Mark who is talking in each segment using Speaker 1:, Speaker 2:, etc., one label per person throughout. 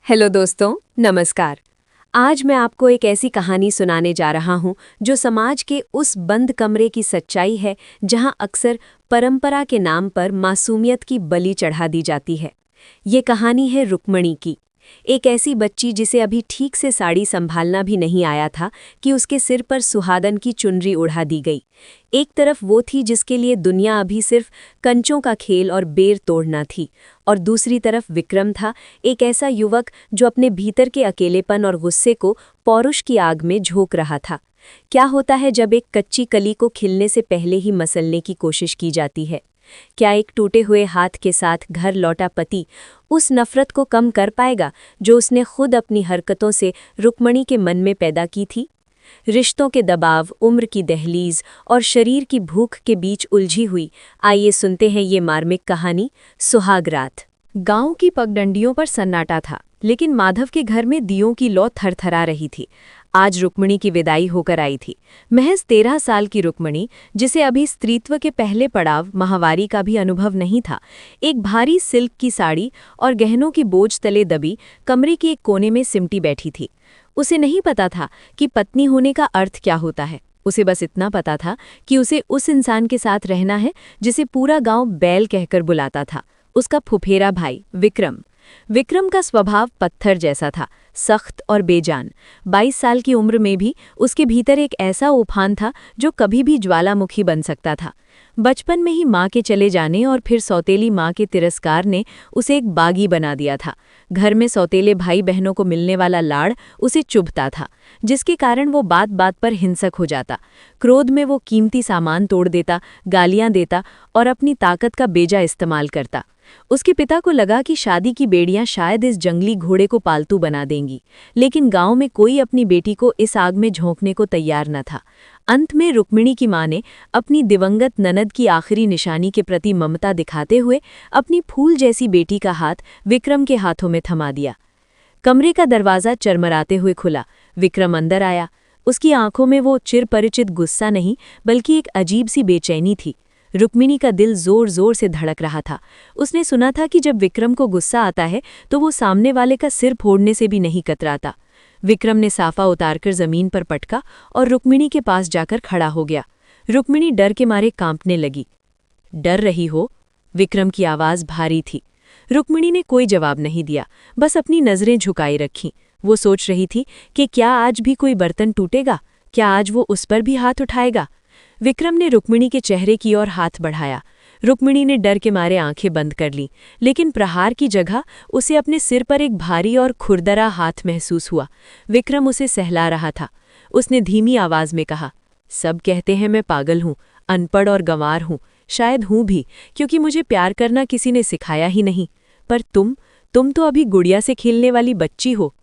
Speaker 1: Hello दोस्तों, नमस्कार। आज मैं आपको एक ऐसी कहानी सुनाने जा रहा हूं जो समाज के उस बंद कमरे की सच्चाई है जहां अक्सर परंपरा के नाम पर मासूमियत की बलि चढ़ा दी जाती है। ये कहानी है रुक्मणी की, एक ऐसी बच्ची जिसे अभी ठीक से साड़ी संभालना भी नहीं आया था कि उसके सिर पर सुहागन की चुनरी उड़ा दी गई। एक तरफ वो थी जिसके लिए दुनिया अभी सिर्फ कंचों का खेल और बेर तोड़ना थी, और दूसरी तरफ विक्रम था, एक ऐसा युवक जो अपने भीतर के अकेलेपन और गुस्से को पौरुष की आग में झोंक रहा था। क्या होता है जब एक कच्ची कली को खिलने से पहले ही मसलने की कोशिश की जाती है? क्या एक टूटे हुए हाथ के साथ घर लौटा पति उस नफरत को कम कर पाएगा जो उसने खुद अपनी हरकतों से रुक्मणी के मन में पैदा की थी? रिश्तों के दबाव, उम्र की दहलीज और शरीर की भूख के बीच उलझी हुई आइए सुनते हैं ये मार्मिक कहानी, सुहाग रात। गांव की पगडंडियों पर सन्नाटा था, लेकिन माधव के घर में दियों की लौ थरथरा रही थी। आज रुक्मणी की विदाई होकर आई थी। महज 13 साल की रुक्मणी, जिसे अभी स्त्रीत्व के पहले पड़ाव माहवारी का भी अनुभव नहीं था, एक भारी सिल्क की साड़ी और गहनों की बोझ तले दबी कमरे के एक कोने में सिमटी बैठी थी। उसे नहीं पता था कि पत्नी होने का अर्थ क्या होता है। उसे बस इतना पता था कि उसे उस इंसान के साथ रहना है जिसे पूरा गांव बैल कहकर बुलाता था, उसका फुफेरा भाई विक्रम। विक्रम का स्वभाव पत्थर जैसा था, सख्त और बेजान। 22 साल की उम्र में भी उसके भीतर एक ऐसा उफान था जो कभी भी ज्वालामुखी बन सकता था। बचपन में ही माँ के चले जाने और फिर सौतेली माँ के तिरस्कार ने उसे एक बागी बना दिया था। घर में सौतेले भाई बहनों को मिलने वाला लाड़ उसे चुभता था, जिसके कारण वो बात बात पर हिंसक हो जाता। क्रोध में वो कीमती सामान तोड़ देता, गालियां देता और अपनी ताकत का बेजा इस्तेमाल करता। उसके पिता को लगा कि शादी की बेड़ियां शायद इस जंगली घोड़े को पालतू बना देंगी, लेकिन गांव में कोई अपनी बेटी को इस आग में झोंकने को तैयार न था। अंत में रुक्मिणी की मां ने अपनी दिवंगत ननद की आखिरी निशानी के प्रति ममता दिखाते हुए अपनी फूल जैसी बेटी का हाथ विक्रम के हाथों में थमा दिया। कमरे का दरवाज़ा चरमराते हुए खुला। विक्रम अंदर आया। उसकी आंखों में वो चिरपरिचित गुस्सा नहीं, बल्कि एक अजीब सी बेचैनी थी। रुक्मिणी का दिल जोर जोर से धड़क रहा था। उसने सुना था कि जब विक्रम को गुस्सा आता है तो वो सामने वाले का सिर फोड़ने से भी नहीं कतराता। विक्रम ने साफा उतारकर जमीन पर पटका और रुक्मिणी के पास जाकर खड़ा हो गया। रुक्मिणी डर के मारे कांपने लगी। डर रही हो? विक्रम की आवाज भारी थी। रुक्मिणी ने कोई जवाब नहीं दिया, बस अपनी नजरें झुकाई रखीं। वो सोच रही थी कि क्या आज भी कोई बर्तन टूटेगा, क्या आज वो उस पर भी हाथ उठाएगा। विक्रम ने रुक्मिणी के चेहरे की ओर हाथ बढ़ाया। रुक्मिणी ने डर के मारे आंखें बंद कर लीं, लेकिन प्रहार की जगह उसे अपने सिर पर एक भारी और खुरदरा हाथ महसूस हुआ। विक्रम उसे सहला रहा था। उसने धीमी आवाज में कहा, सब कहते हैं मैं पागल हूँ, अनपढ़ और गंवार हूँ, शायद हूँ भी, क्योंकि मुझे प्यार करना किसी ने सिखाया ही नहीं। पर तुम तो अभी गुड़िया से खेलने वाली बच्ची हो।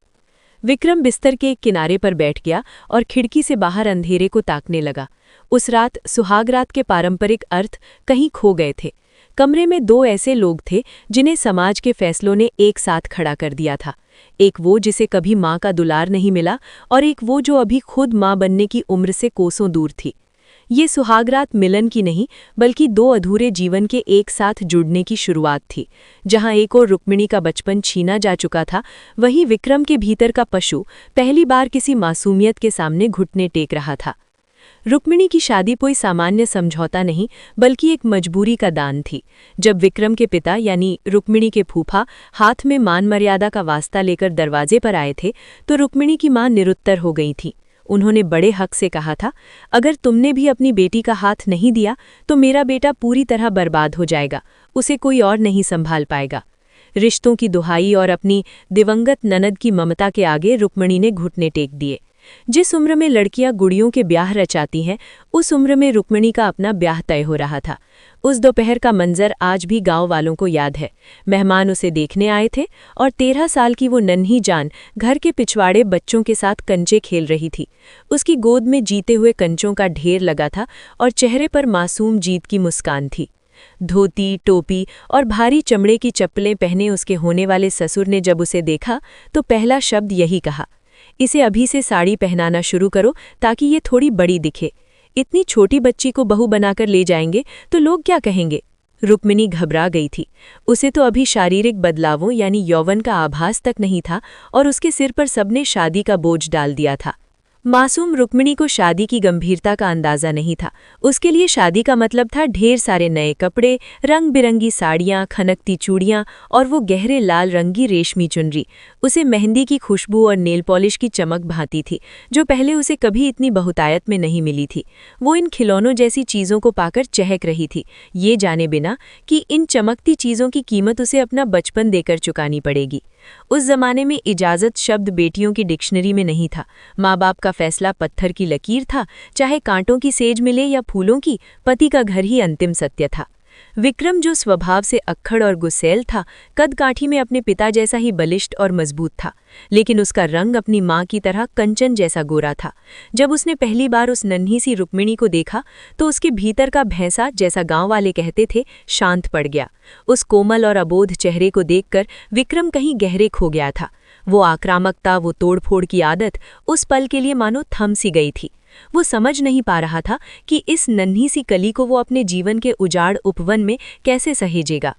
Speaker 1: विक्रम बिस्तर के एक किनारे पर बैठ गया और खिड़की से बाहर अंधेरे को ताकने लगा। उस रात सुहाग रात के पारंपरिक अर्थ कहीं खो गए थे। कमरे में दो ऐसे लोग थे जिन्हें समाज के फैसलों ने एक साथ खड़ा कर दिया था। एक वो जिसे कभी माँ का दुलार नहीं मिला, और एक वो जो अभी खुद माँ बनने की उम्र से कोसों दूर थी। ये सुहागरात मिलन की नहीं, बल्कि दो अधूरे जीवन के एक साथ जुड़ने की शुरुआत थी। जहां एक और रुक्मिणी का बचपन छीना जा चुका था, वहीं विक्रम के भीतर का पशु पहली बार किसी मासूमियत के सामने घुटने टेक रहा था। रुक्मिणी की शादी कोई सामान्य समझौता नहीं, बल्कि एक मजबूरी का दान थी। जब विक्रम के पिता यानी रुक्मिणी के फूफा हाथ में मान मर्यादा का वास्ता लेकर दरवाजे पर आए थे, तो रुक्मिणी की मां निरुत्तर हो गई थी। उन्होंने बड़े हक से कहा था, अगर तुमने भी अपनी बेटी का हाथ नहीं दिया तो मेरा बेटा पूरी तरह बर्बाद हो जाएगा, उसे कोई और नहीं संभाल पाएगा। रिश्तों की दुहाई और अपनी दिवंगत ननद की ममता के आगे रुक्मिणी ने घुटने टेक दिए। जिस उम्र में लड़कियां गुड़ियों के ब्याह रचाती हैं, उस उम्र में रुक्मिणी का अपना ब्याह तय हो रहा था। उस दोपहर का मंजर आज भी गांव वालों को याद है। मेहमान उसे देखने आए थे और 13 साल की वो नन्ही जान घर के पिछवाड़े बच्चों के साथ कंचे खेल रही थी। उसकी गोद में जीते हुए कंचों का ढेर लगा था और चेहरे पर मासूम जीत की मुस्कान थी। धोती, टोपी और भारी चमड़े की चप्पलें पहने उसके होने वाले ससुर ने जब उसे देखा तो पहला शब्द यही कहा, इसे अभी से साड़ी पहनाना शुरू करो ताकि ये थोड़ी बड़ी दिखे। इतनी छोटी बच्ची को बहू बनाकर ले जाएंगे तो लोग क्या कहेंगे। रुक्मिणी घबरा गई थी। उसे तो अभी शारीरिक बदलावों यानी यौवन का आभास तक नहीं था और उसके सिर पर सबने शादी का बोझ डाल दिया था। मासूम रुक्मिणी को शादी की गंभीरता का अंदाजा नहीं था। उसके लिए शादी का मतलब था ढेर सारे नए कपड़े, रंग बिरंगी साड़ियाँ, खनकती चूड़ियाँ और वो गहरे लाल रंगी रेशमी चुनरी। उसे मेहंदी की खुशबू और नेल पॉलिश की चमक भाती थी, जो पहले उसे कभी इतनी बहुतायत में नहीं मिली थी। वो इन खिलौनों जैसी चीज़ों को पाकर चहक रही थी, ये जाने बिना कि इन चमकती चीज़ों की कीमत उसे अपना बचपन देकर चुकानी पड़ेगी। उस जमाने में इजाज़त शब्द बेटियों की डिक्शनरी में नहीं था। माँ बाप का फैसला पत्थर की लकीर था, चाहे कांटों की सेज मिले या फूलों की, पति का घर ही अंतिम सत्य था। विक्रम, जो स्वभाव से अक्खड़ और गुस्सैल था, कद काठी में अपने पिता जैसा ही बलिष्ठ और मजबूत था, लेकिन उसका रंग अपनी माँ की तरह कंचन जैसा गोरा था। जब उसने पहली बार उस नन्ही सी रुक्मिणी को देखा तो उसके भीतर का भैंसा, जैसा गांव वाले कहते थे, शांत पड़ गया। उस कोमल और अबोध चेहरे को देखकर विक्रम कहीं गहरे खो गया था। वो आक्रामकता, वो तोड़फोड़ की आदत उस पल के लिए मानो थम सी गई थी। वो समझ नहीं पा रहा था कि इस नन्ही सी कली को वो अपने जीवन के उजाड़ उपवन में कैसे सहेजेगा।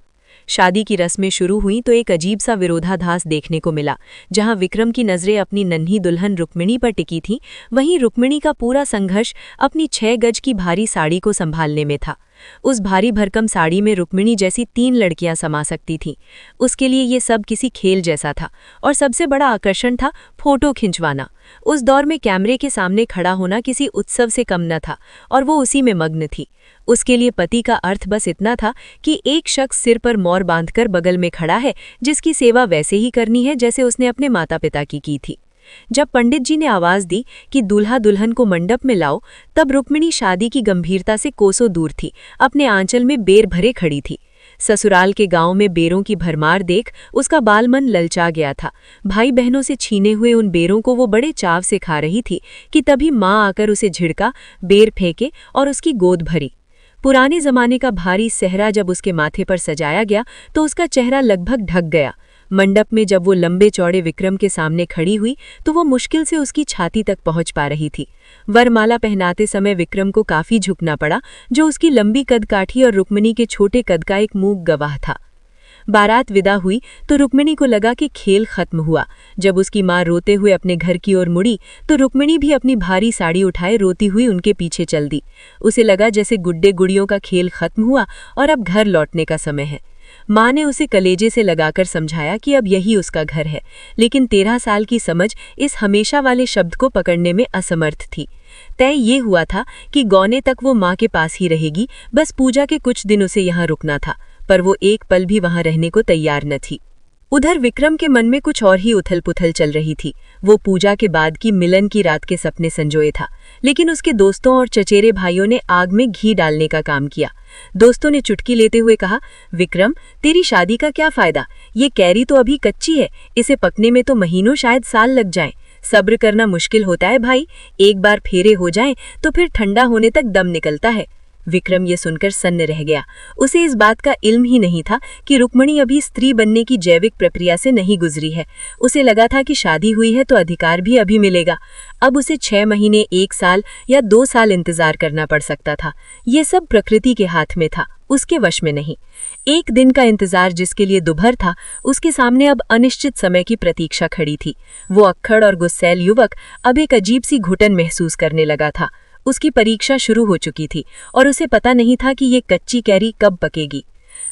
Speaker 1: शादी की रस्में शुरू हुई तो एक अजीब सा विरोधाभास देखने को मिला। जहां विक्रम की नज़रें अपनी नन्ही दुल्हन रुक्मिणी पर टिकी थीं, वहीं रुक्मिणी का पूरा संघर्ष अपनी 6 गज की भारी साड़ी को संभालने में था। उस भारी भरकम साड़ी में रुक्मिणी जैसी 3 लड़कियां समा सकती थीं। उसके लिए ये सब किसी खेल जैसा था और सबसे बड़ा आकर्षण था फोटो खिंचवाना। उस दौर में कैमरे के सामने खड़ा होना किसी उत्सव से कम न था और वो उसी में मग्न थी। उसके लिए पति का अर्थ बस इतना था कि एक शख्स सिर पर मोर बांधकर बगल में खड़ा है, जिसकी सेवा वैसे ही करनी है जैसे उसने अपने माता पिता की थी। जब पंडित जी ने आवाज दी कि दूल्हा दुल्हन को मंडप में लाओ, तब रुक्मिणी शादी की गंभीरता से कोसों दूर थी, अपने आंचल में बेर भरे खड़ी थी। ससुराल के गांव में बेरों की भरमार देख उसका बालमन ललचा गया था। भाई बहनों से छीने हुए उन बेरों को वो बड़े चाव से खा रही थी कि तभी माँ आकर उसे झिड़का, बेर फेंके और उसकी गोद भरी। पुराने जमाने का भारी सेहरा जब उसके माथे पर सजाया गया तो उसका चेहरा लगभग ढक गया। मंडप में जब वो लंबे चौड़े विक्रम के सामने खड़ी हुई तो वो मुश्किल से उसकी छाती तक पहुंच पा रही थी। वरमाला पहनाते समय विक्रम को काफी झुकना पड़ा, जो उसकी लंबी कदकाठी और रुक्मिणी के छोटे कद का एक मूक गवाह था। बारात विदा हुई तो रुक्मिणी को लगा कि खेल खत्म हुआ। जब उसकी माँ रोते हुए अपने घर की ओर मुड़ी तो रुक्मिणी भी अपनी भारी साड़ी उठाए रोती हुई उनके पीछे चल दी। उसे लगा जैसे गुड्डे गुड़ियों का खेल खत्म हुआ और अब घर लौटने का समय है। माँ ने उसे कलेजे से लगाकर समझाया कि अब यही उसका घर है, लेकिन 13 साल की समझ इस हमेशा वाले शब्द को पकड़ने में असमर्थ थी। तय ये हुआ था कि गौने तक वो माँ के पास ही रहेगी, बस पूजा के कुछ दिन उसे यहाँ रुकना था, पर वो एक पल भी वहाँ रहने को तैयार न थी। उधर विक्रम के मन में कुछ और ही उथल-पुथल चल रही थी। वो पूजा के बाद की मिलन की रात के सपने संजोए था, लेकिन उसके दोस्तों और चचेरे भाइयों ने आग में घी डालने का काम किया। दोस्तों ने चुटकी लेते हुए कहा, विक्रम, तेरी शादी का क्या फायदा? ये कैरी तो अभी कच्ची है, इसे पकने में तो महीनों शायद साल लग जाएं। सब्र करना मुश्किल होता है भाई, एक बार फेरे हो जाएं तो फिर ठंडा होने तक दम निकलता है। विक्रम ये सुनकर सन्न रह गया। उसे इस बात का इल्म ही नहीं था कि रुक्मिणी अभी स्त्री बनने की जैविक प्रक्रिया से नहीं गुजरी है। उसे लगा था कि शादी हुई है तो अधिकार भी अभी मिलेगा। अब उसे 6 महीने, 1 साल या 2 साल इंतजार करना पड़ सकता था। ये सब प्रकृति के हाथ में था, उसके वश में नहीं। एक दिन का इंतजार जिसके लिए दुभर था, उसके सामने अब अनिश्चित समय की प्रतीक्षा खड़ी थी। वो अक्खड़ और गुस्सैल युवक अब एक अजीब सी घुटन महसूस करने लगा था। उसकी परीक्षा शुरू हो चुकी थी और उसे पता नहीं था कि ये कच्ची कैरी कब पकेगी।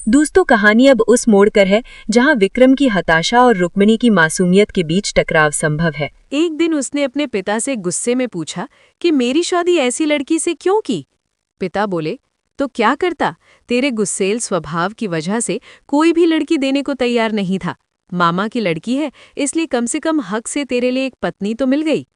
Speaker 1: दोस्तों, कहानी अब उस मोड़ पर है जहां विक्रम की हताशा और रुक्मिणी की मासूमियत के बीच टकराव संभव है।
Speaker 2: एक दिन उसने अपने पिता से गुस्से में पूछा कि मेरी शादी ऐसी लड़की से क्यों की? पिता बोले, तो क्या करता? तेरे गुस्सेल स्वभाव की वजह से कोई भी लड़की देने को तैयार नहीं था। मामा की लड़की है, इसलिए कम से कम हक से तेरे लिए एक पत्नी तो मिल गई।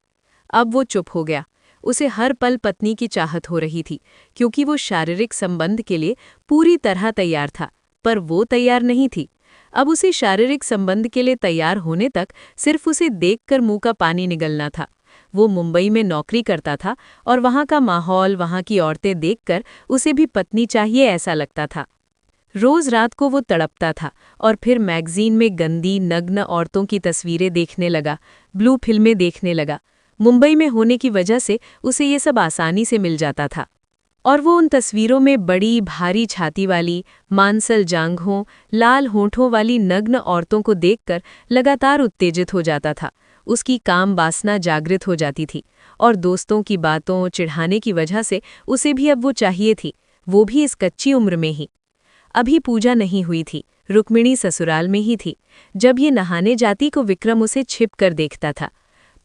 Speaker 2: अब वो चुप हो गया। उसे हर पल पत्नी की चाहत हो रही थी, क्योंकि वो शारीरिक संबंध के लिए पूरी तरह तैयार था, पर वो तैयार नहीं थी। अब उसे शारीरिक संबंध के लिए तैयार होने तक सिर्फ उसे देखकर मुंह का पानी निगलना था। वो मुंबई में नौकरी करता था और वहाँ का माहौल, वहाँ की औरतें देखकर उसे भी पत्नी चाहिए ऐसा लगता था। रोज रात को वो तड़पता था और फिर मैगजीन में गंदी, नग्न औरतों की तस्वीरें देखने लगा, ब्लू फिल्में देखने लगा। मुंबई में होने की वजह से उसे ये सब आसानी से मिल जाता था। और वो उन तस्वीरों में बड़ी भारी छाती वाली, मांसल जांघों, लाल होंठों वाली नग्न औरतों को देखकर लगातार उत्तेजित हो जाता था। उसकी काम वासना जागृत हो जाती थी और दोस्तों की बातों चिढ़ाने की वजह से उसे भी अब वो चाहिए थी, वो भी इस कच्ची उम्र में ही। अभी पूजा नहीं हुई थी, रुक्मिणी ससुराल में ही थी। जब ये नहाने जाती को विक्रम उसे छिप कर देखता था,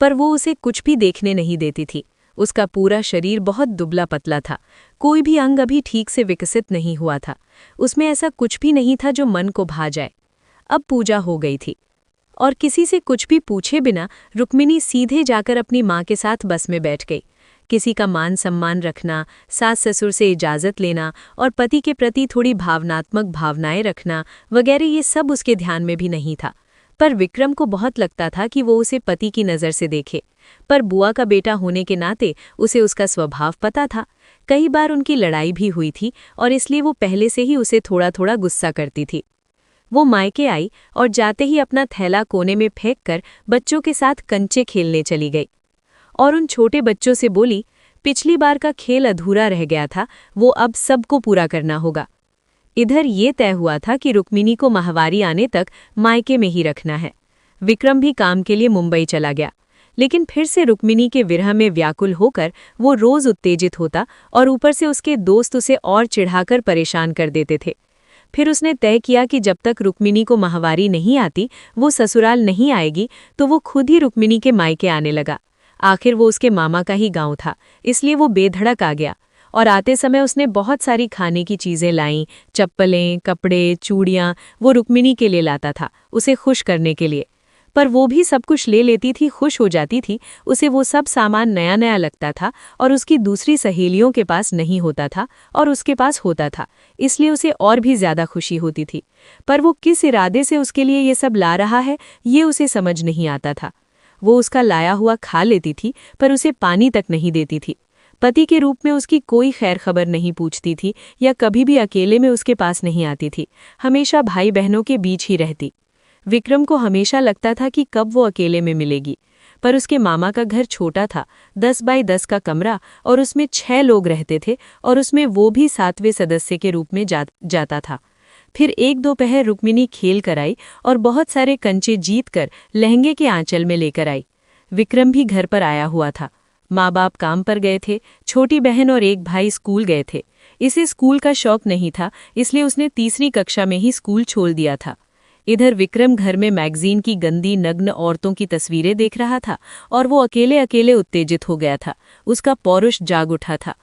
Speaker 2: पर वो उसे कुछ भी देखने नहीं देती थी। उसका पूरा शरीर बहुत दुबला पतला था, कोई भी अंग अभी ठीक से विकसित नहीं हुआ था। उसमें ऐसा कुछ भी नहीं था जो मन को भा जाए। अब पूजा हो गई थी और किसी से कुछ भी पूछे बिना रुक्मिणी सीधे जाकर अपनी माँ के साथ बस में बैठ गई। किसी का मान सम्मान रखना, सास ससुर से इजाज़त लेना और पति के प्रति थोड़ी भावनात्मक भावनाएं रखना वगैरह ये सब उसके ध्यान में भी नहीं था। पर विक्रम को बहुत लगता था कि वो उसे पति की नज़र से देखे। पर बुआ का बेटा होने के नाते उसे उसका स्वभाव पता था। कई बार उनकी लड़ाई भी हुई थी और इसलिए वो पहले से ही उसे थोड़ा थोड़ा गुस्सा करती थी। वो मायके आई और जाते ही अपना थैला कोने में फेंक कर बच्चों के साथ कंचे खेलने चली गई और उन छोटे बच्चों से बोली, पिछली बार का खेल अधूरा रह गया था, वो अब सबको पूरा करना होगा। इधर ये तय हुआ था कि रुक्मिणी को माहवारी आने तक मायके में ही रखना है। विक्रम भी काम के लिए मुंबई चला गया, लेकिन फिर से रुक्मिणी के विरह में व्याकुल होकर वो रोज उत्तेजित होता और ऊपर से उसके दोस्त उसे और चिढ़ाकर परेशान कर देते थे। फिर उसने तय किया कि जब तक रुक्मिणी को माहवारी नहीं आती, वो ससुराल नहीं आएगी, तो वो खुद ही रुक्मिणी के मायके आने लगा। आखिर वो उसके मामा का ही गांव था, इसलिए वो बेधड़क आ गया और आते समय उसने बहुत सारी खाने की चीज़ें लाईं, चप्पलें, कपड़े, चूड़ियाँ वो रुक्मिणी के लिए लाता था, उसे खुश करने के लिए। पर वो भी सब कुछ ले लेती थी, खुश हो जाती थी। उसे वो सब सामान नया नया लगता था और उसकी दूसरी सहेलियों के पास नहीं होता था और उसके पास होता था, इसलिए उसे और भी ज़्यादा खुशी होती थी। पर वो किस इरादे से उसके लिए ये सब ला रहा है, ये उसे समझ नहीं आता था। वो उसका लाया हुआ खा लेती थी, पर उसे पानी तक नहीं देती थी। पति के रूप में उसकी कोई खैर खबर नहीं पूछती थी या कभी भी अकेले में उसके पास नहीं आती थी, हमेशा भाई बहनों के बीच ही रहती। विक्रम को हमेशा लगता था कि कब वो अकेले में मिलेगी, पर उसके मामा का घर छोटा था, 10 बाई 10 का कमरा, और उसमें 6 लोग रहते थे और उसमें वो भी 7वें सदस्य के रूप में जाता था। फिर एक दोपहर रुक्मिणी खेल कर आई और बहुत सारे कंचे जीत कर लहंगे के आंचल में लेकर आई। विक्रम भी घर पर आया हुआ था। माँ बाप काम पर गए थे, छोटी बहन और एक भाई स्कूल गए थे। इसे स्कूल का शौक नहीं था, इसलिए उसने 3री कक्षा में ही स्कूल छोड़ दिया था। इधर विक्रम घर में मैगजीन की गंदी नग्न औरतों की तस्वीरें देख रहा था और वो अकेले अकेले उत्तेजित हो गया था। उसका पौरुष जाग उठा था।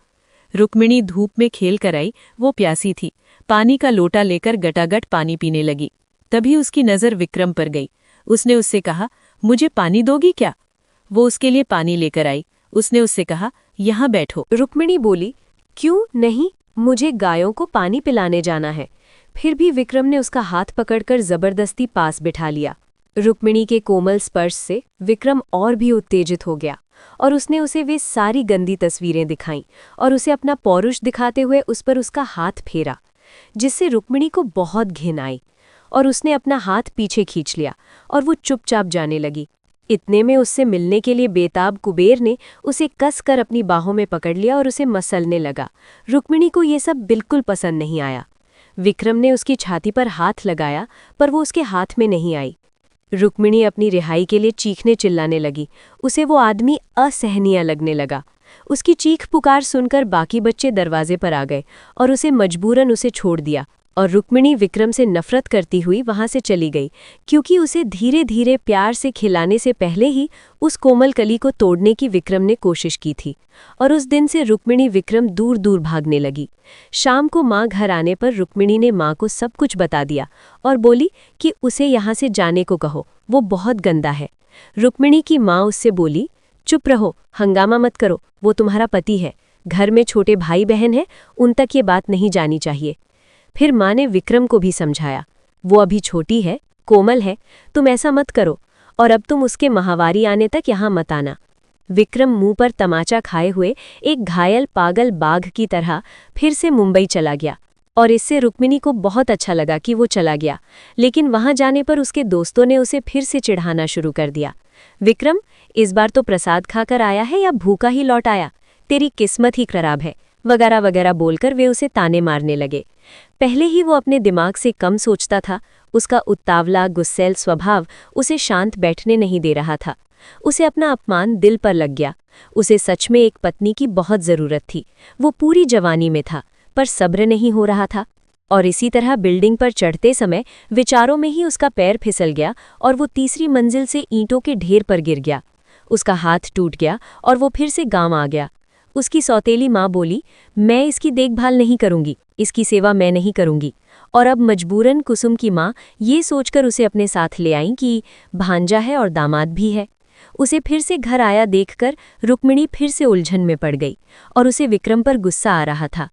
Speaker 2: रुक्मिणी धूप में खेल कर आई, वो प्यासी थी। पानी का लोटा लेकर गटागट पानी पीने लगी। तभी उसकी नज़र विक्रम पर गई। उसने उससे कहा, मुझे पानी दोगी क्या? वो उसके लिए पानी लेकर आई। उसने उससे कहा, यहाँ बैठो।
Speaker 1: रुक्मिणी बोली, क्यों नहीं, मुझे गायों को पानी पिलाने जाना है। फिर भी विक्रम ने उसका हाथ पकड़कर जबरदस्ती पास बिठा लिया। रुक्मिणी के कोमल स्पर्श से विक्रम और भी उत्तेजित हो गया और उसने उसे वे सारी गंदी तस्वीरें दिखाईं और उसे अपना पौरुष दिखाते हुए उस पर उसका हाथ फेरा, जिससे रुक्मिणी को बहुत घिन आई और उसने अपना हाथ पीछे खींच लिया और वो चुपचाप जाने लगी। इतने में उससे मिलने के लिए बेताब कुबेर ने उसे कसकर अपनी बाहों में पकड़ लिया और उसे मसलने लगा। रुक्मिणी को ये सब बिल्कुल पसंद नहीं आया। विक्रम ने उसकी छाती पर हाथ लगाया, पर वो उसके हाथ में नहीं आई। रुक्मिणी अपनी रिहाई के लिए चीखने चिल्लाने लगी। उसे वो आदमी असहनीय लगने लगा। उसकी चीख पुकार सुनकर बाकी बच्चे दरवाजे पर आ गए और उसे मजबूरन उसे छोड़ दिया और रुक्मिणी विक्रम से नफरत करती हुई वहां से चली गई, क्योंकि उसे धीरे धीरे प्यार से खिलाने से पहले ही उस कोमल कली को तोड़ने की विक्रम ने कोशिश की थी। और उस दिन से रुक्मिणी विक्रम दूर दूर भागने लगी। शाम को माँ घर आने पर रुक्मिणी ने माँ को सब कुछ बता दिया और बोली कि उसे यहाँ से जाने को कहो, वो बहुत गंदा है। रुक्मिणी की माँ उससे बोली, चुप रहो, हंगामा मत करो, वो तुम्हारा पति है, घर में छोटे भाई बहन हैं, उन तक ये बात नहीं जानी चाहिए। फिर माँ ने विक्रम को भी समझाया, वो अभी छोटी है, कोमल है, तुम ऐसा मत करो और अब तुम उसके माहवारी आने तक यहाँ मत आना। विक्रम मुंह पर तमाचा खाए हुए एक घायल पागल बाघ की तरह फिर से मुंबई चला गया और इससे रुक्मिणी को बहुत अच्छा लगा कि वो चला गया, लेकिन वहां जाने पर उसके दोस्तों ने उसे फिर से चिढ़ाना शुरू कर दिया। विक्रम, इस बार तो प्रसाद खाकर आया है या भूखा ही लौट आया? तेरी किस्मत ही खराब है। वगैरह वगैरह बोलकर वे उसे ताने मारने लगे। पहले ही वो अपने दिमाग से कम सोचता था, उसका उतावला गुस्सैल स्वभाव उसे शांत बैठने नहीं दे रहा था। उसे अपना अपमान दिल पर लग गया। उसे सच में एक पत्नी की बहुत ज़रूरत थी। वो पूरी जवानी में था, पर सब्र नहीं हो रहा था। और इसी तरह बिल्डिंग पर चढ़ते समय विचारों में ही उसका पैर फिसल गया और वो तीसरी मंजिल से ईंटों के ढेर पर गिर गया। उसका हाथ टूट गया और वो फिर से गांव आ गया। उसकी सौतेली माँ बोली, मैं इसकी देखभाल नहीं करूंगी, इसकी सेवा मैं नहीं करूंगी। और अब मजबूरन कुसुम की माँ ये सोचकर उसे अपने साथ ले आईं कि भांजा है और दामाद भी है। उसे फिर से घर आया देखकर रुक्मिणी फिर से उलझन में पड़ गई और उसे विक्रम पर गुस्सा आ रहा था।